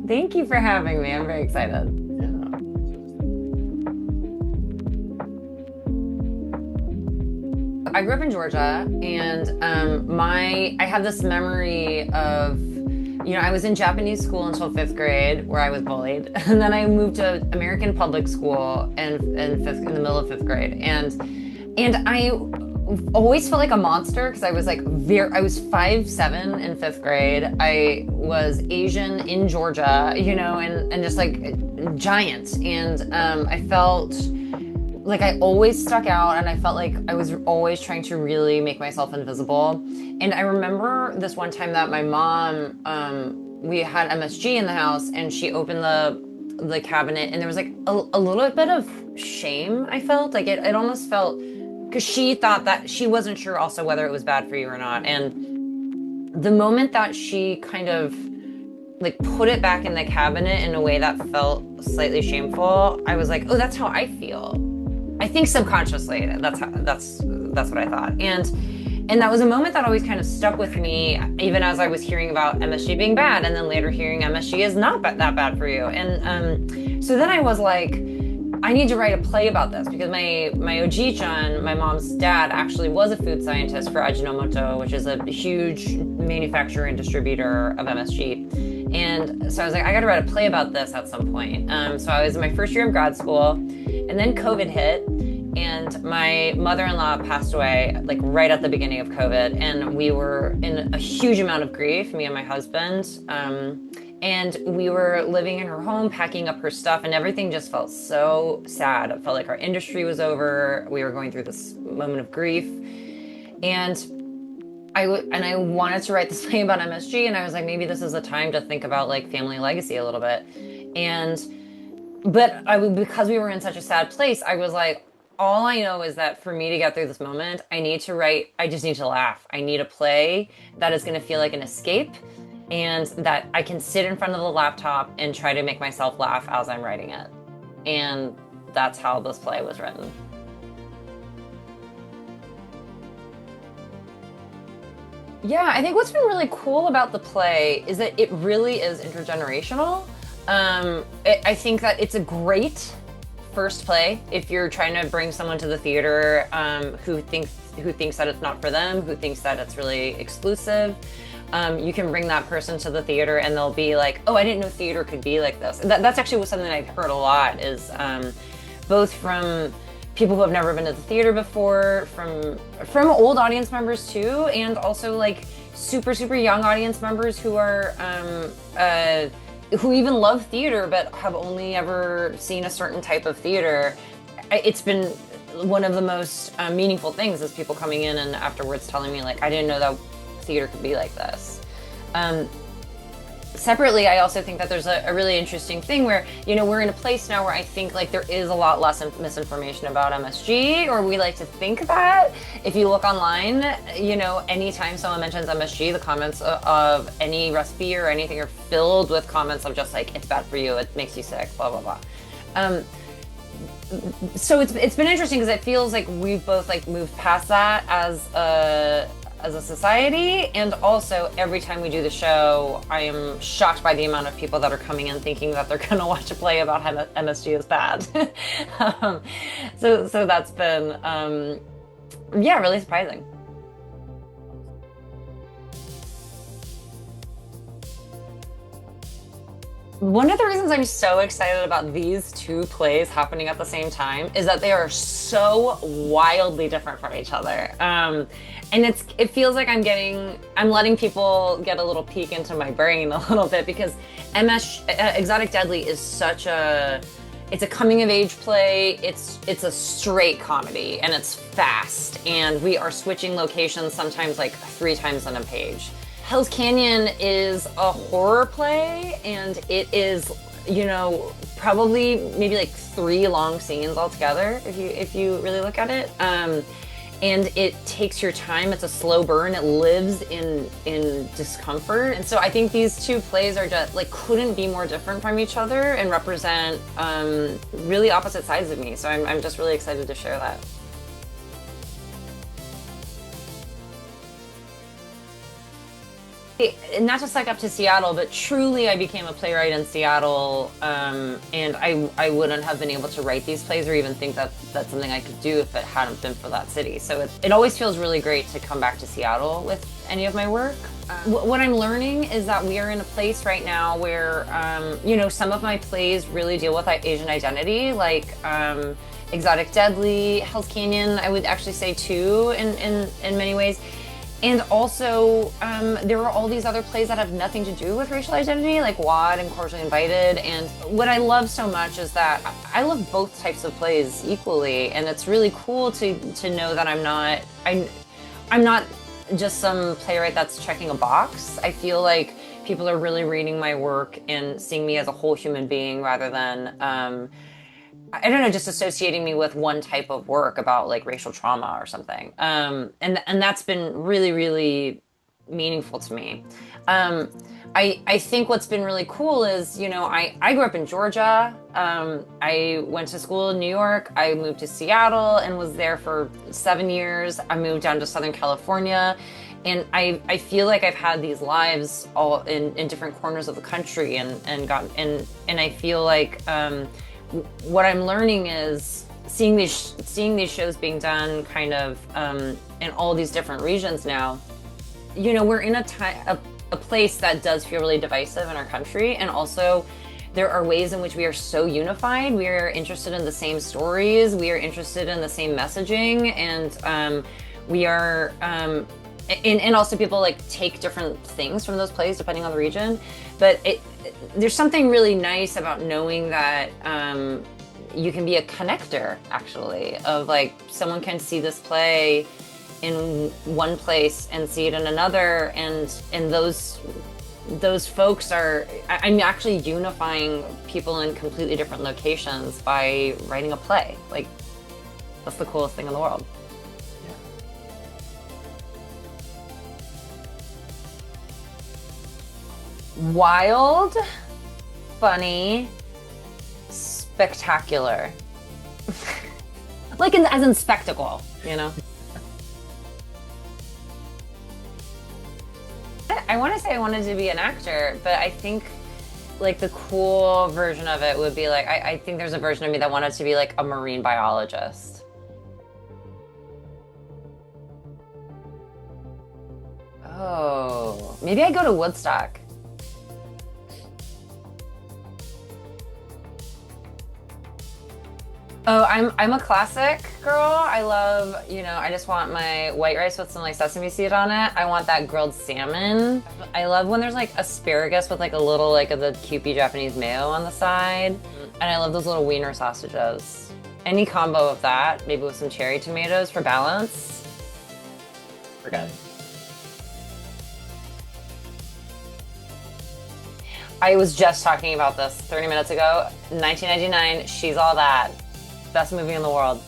Thank you for having me. I'm very excited. Yeah. I grew up in Georgia, and I have this memory of, I was in Japanese school until fifth grade, where I was bullied, and then I moved to American public school in the middle of fifth grade, and I always felt like a monster because I was 5'7" in fifth grade. I was Asian in Georgia, and just like giant, and I felt like I always stuck out, and I felt like I was always trying to really make myself invisible. And I remember this one time that my mom, we had MSG in the house, and she opened the cabinet, and there was like a little bit of shame. I felt like it almost felt, because she thought that she wasn't sure also whether it was bad for you or not. And the moment that she kind of like put it back in the cabinet in a way that felt slightly shameful, I was like, oh, that's how I feel. I think subconsciously that's what I thought. And that was a moment that always kind of stuck with me, even as I was hearing about MSG being bad, and then later hearing MSG is not that bad for you. And so then I was like, I need to write a play about this, because my Oji-chan, my mom's dad, actually was a food scientist for Ajinomoto, which is a huge manufacturer and distributor of MSG. And so I was like, I got to write a play about this at some point. So I was in my first year of grad school, and then COVID hit, and my mother-in-law passed away like right at the beginning of COVID, and we were in a huge amount of grief, me and my husband. And we were living in her home, packing up her stuff, and everything just felt so sad. It felt like our industry was over. We were going through this moment of grief. And I wanted to write this play about MSG, and I was like, maybe this is the time to think about like family legacy a little bit. But because we were in such a sad place, I was like, all I know is that for me to get through this moment, I just need to laugh. I need a play that is going to feel like an escape, and that I can sit in front of the laptop and try to make myself laugh as I'm writing it. And that's how this play was written. Yeah, I think what's been really cool about the play is that it really is intergenerational. I think that it's a great first play if you're trying to bring someone to the theater who thinks that it's not for them, who thinks that it's really exclusive. You can bring that person to the theater, and they'll be like, oh, I didn't know theater could be like this. That's actually something that I've heard a lot, is both from people who have never been to the theater before, from old audience members too, and also like super young audience members who are who even love theater but have only ever seen a certain type of theater. It's been one of the most meaningful things, is people coming in and afterwards telling me like, I didn't know that theater could be like this. Separately, I also think that there's a really interesting thing where, we're in a place now where I think like there is a lot less misinformation about MSG, or we like to think that. If you look online, anytime someone mentions MSG, the comments of any recipe or anything are filled with comments of just like, it's bad for you, it makes you sick, blah, blah, blah. So it's been interesting because it feels like we've both like moved past that as a society, and also every time we do the show, I am shocked by the amount of people that are coming in thinking that they're going to watch a play about how MSG is bad. So that's been really surprising. One of the reasons I'm so excited about these two plays happening at the same time is that they are so wildly different from each other. And it feels like I'm letting people get a little peek into my brain a little bit, because Exotic Deadly is it's a coming of age play. It's a straight comedy, and it's fast, and we are switching locations sometimes like 3 times on a page. Hell's Canyon is a horror play, and it is, probably maybe like 3 long scenes altogether if you really look at it. And it takes your time. It's a slow burn. It lives in discomfort. And so I think these two plays are just like couldn't be more different from each other and represent really opposite sides of me. So I'm just really excited to share that. Not to suck up to Seattle, but truly I became a playwright in Seattle, and I wouldn't have been able to write these plays or even think that that's something I could do if it hadn't been for that city. So it always feels really great to come back to Seattle with any of my work. What I'm learning is that we are in a place right now where, you know, some of my plays really deal with Asian identity, like Exotic Deadly, Hell's Canyon, I would actually say too, in many ways. And also, there are all these other plays that have nothing to do with racial identity, like WAD and Cordially Invited. And what I love so much is that I love both types of plays equally, and it's really cool to know that I'm not just some playwright that's checking a box. I feel like people are really reading my work and seeing me as a whole human being rather than I don't know, just associating me with one type of work about like racial trauma or something. And that's been really, really meaningful to me. I think what's been really cool is, you know, I grew up in Georgia. I went to school in New York. I moved to Seattle and was there for 7 years. I moved down to Southern California. And I feel like I've had these lives all in different corners of the country and I feel like what I'm learning is seeing these shows being done kind of in all these different regions now. You know, we're in a place that does feel really divisive in our country, and also there are ways in which we are so unified. We are interested in the same stories, we are interested in the same messaging, and we are and also people like take different things from those plays depending on the region. But there's something really nice about knowing that you can be a connector, actually, of like someone can see this play in one place and see it in another, and those folks I'm actually unifying people in completely different locations by writing a play. Like, that's the coolest thing in the world. Wild, funny, spectacular. Like as in spectacle, you know? I want to say I wanted to be an actor, but I think like the cool version of it would be like, I think there's a version of me that wanted to be like a marine biologist. Oh, maybe I go to Woodstock. Oh, I'm a classic girl. I love, you know, I just want my white rice with some like sesame seed on it. I want that grilled salmon. I love when there's like asparagus with like a little like of the Kewpie Japanese mayo on the side. And I love those little wiener sausages. Any combo of that, maybe with some cherry tomatoes for balance. We're good. I was just talking about this 30 minutes ago. 1999, She's All That. Best movie in the world.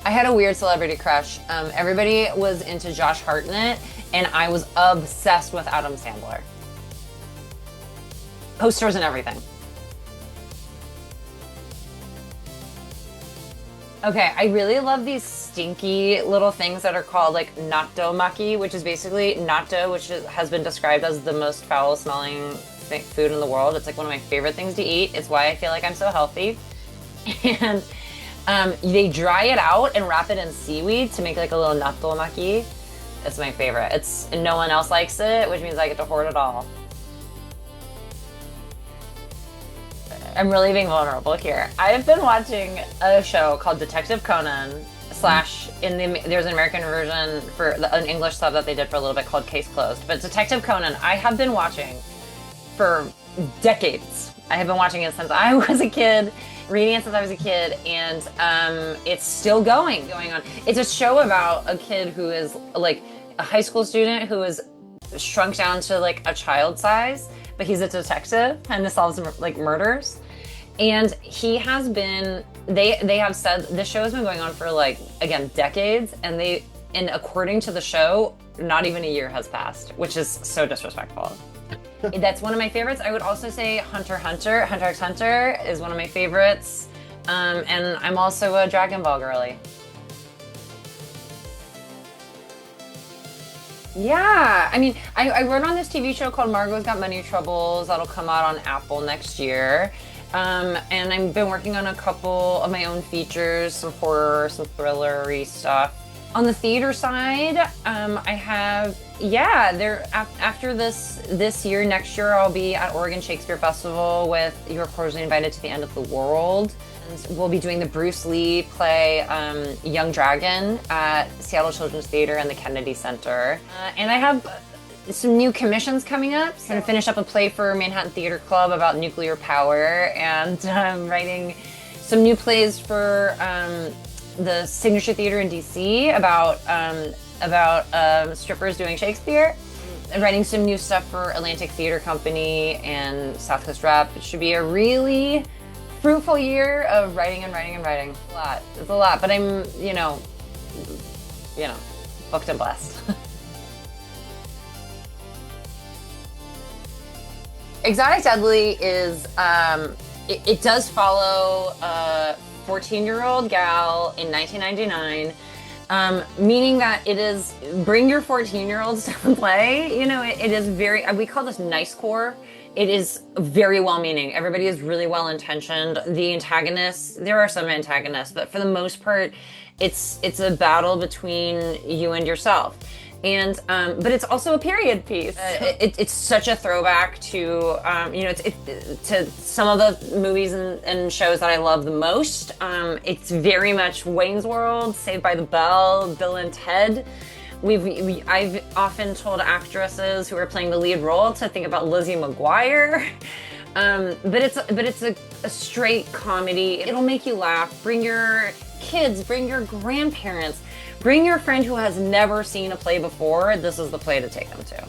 I had a weird celebrity crush. Everybody was into Josh Hartnett, and I was obsessed with Adam Sandler. Posters and everything. Okay, I really love these stinky little things that are called like natto maki, which is basically natto, which has been described as the most foul-smelling food in the world. It's like one of my favorite things to eat. It's why I feel like I'm so healthy. And they dry it out and wrap it in seaweed to make like a little natto maki. It's my favorite. And no one else likes it, which means I get to hoard it all. I'm really being vulnerable here. I've been watching a show called Detective Conan / there's an American version for an English sub that they did for a little bit called Case Closed. But Detective Conan, I have been watching for decades. I have been watching it since I was a kid, reading it since I was a kid, and it's still going on. It's a show about a kid who is like a high school student who is shrunk down to like a child size, but he's a detective and solves like murders. And he has been, they have said this show has been going on for like, again, decades, and according to the show, not even a year has passed, which is so disrespectful. That's one of my favorites. I would also say Hunter x Hunter is one of my favorites. And I'm also a Dragon Ball girly. Yeah, I mean, I wrote on this TV show called Margot's Got Money Troubles that'll come out on Apple next year. And I've been working on a couple of my own features, some horror, some thriller-y stuff. On the theater side, I have, yeah, after this year, next year, I'll be at Oregon Shakespeare Festival with You're Cordially Invited to the End of the World. And we'll be doing the Bruce Lee play Young Dragon at Seattle Children's Theater and the Kennedy Center. And I have some new commissions coming up. I'm going to finish up a play for Manhattan Theater Club about nuclear power, and writing some new plays for the Signature Theater in DC about strippers doing Shakespeare. And writing some new stuff for Atlantic Theater Company and South Coast Rep. It should be a really fruitful year of writing and writing and writing. It's a lot, but I'm, booked and blessed. Exotic Deadly is, it does follow a 14-year-old gal in 1999, meaning that it is bring your 14-year-olds to play. It is very, we call this nice core. It is very well-meaning. Everybody is really well-intentioned. The antagonists, there are some antagonists, but for the most part, it's a battle between you and yourself. And but it's also a period piece. It's such a throwback to to some of the movies and shows that I love the most. It's very much Wayne's World, Saved by the Bell, Bill and Ted. I've often told actresses who are playing the lead role to think about Lizzie McGuire. But it's a straight comedy. It'll make you laugh. Bring your kids, bring your grandparents, bring your friend who has never seen a play before. This is the play to take them to.